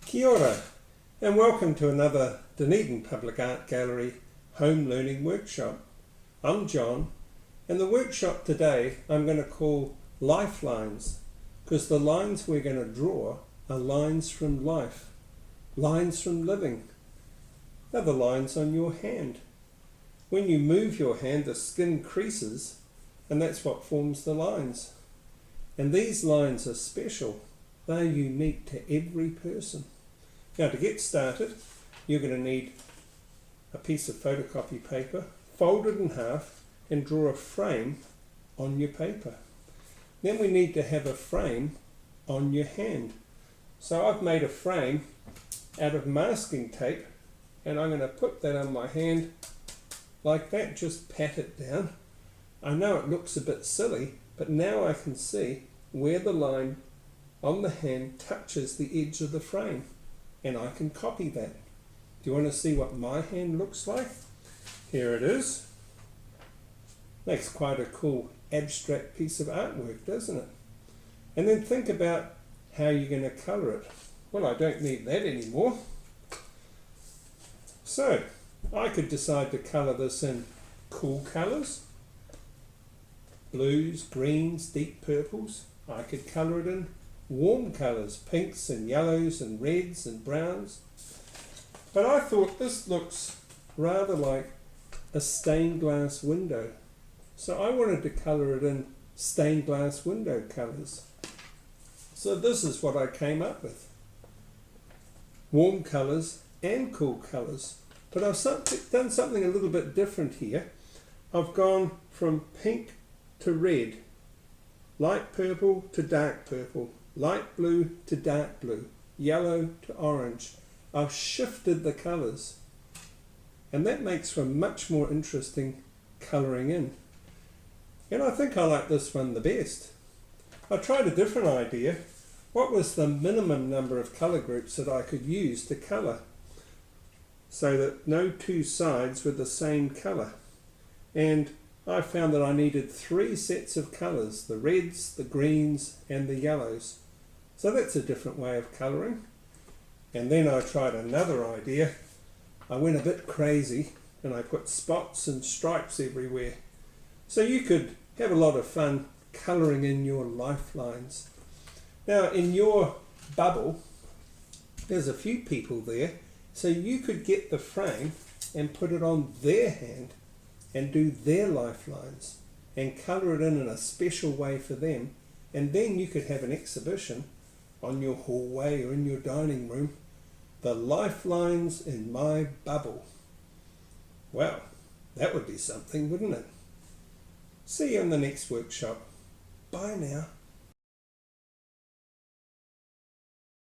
Kia ora, and welcome to another Dunedin Public Art Gallery Home Learning Workshop. I'm John, and the workshop today I'm going to call Lifelines, because the lines we're going to draw are lines from life, lines from living. They're the lines on your hand. When you move your hand, the skin creases, and that's what forms the lines. And these lines are special. They're unique to every person. Now, to get started, you're going to need a piece of photocopy paper, fold it in half and draw a frame on your paper. Then we need to have a frame on your hand. So I've made a frame out of masking tape, and I'm going to put that on my hand like that, just pat it down. I know it looks a bit silly, but now I can see where the line on the hand touches the edge of the frame, and I can copy that. Do you want to see what my hand looks like? Here it is. Makes quite a cool abstract piece of artwork, doesn't it? And then think about how you're going to colour it. Well, I don't need that anymore. So, I could decide to colour this in cool colours, blues, greens, deep purples. I could colour it in warm colours, pinks and yellows and reds and browns. But I thought this looks rather like a stained glass window. So I wanted to colour it in stained glass window colours. So this is what I came up with. Warm colours and cool colours. But I've done something a little bit different here. I've gone from pink to red, light purple to dark purple, light blue to dark blue, yellow to orange. I've shifted the colours, and that makes for much more interesting colouring in. And I think I like this one the best. I tried a different idea. What was the minimum number of colour groups that I could use to colour so that no two sides were the same colour? And I found that I needed 3 sets of colours, the reds, the greens and the yellows. So that's a different way of colouring. And then I tried another idea. I went a bit crazy and I put spots and stripes everywhere. So you could have a lot of fun colouring in your lifelines. Now, in your bubble, there's a few people there, so you could get the frame and put it on their hand and do their lifelines and colour it in a special way for them, and then you could have an exhibition on your hallway or in your dining room, the lifelines in my bubble. Well, that would be something, wouldn't it? See you in the next workshop. Bye now.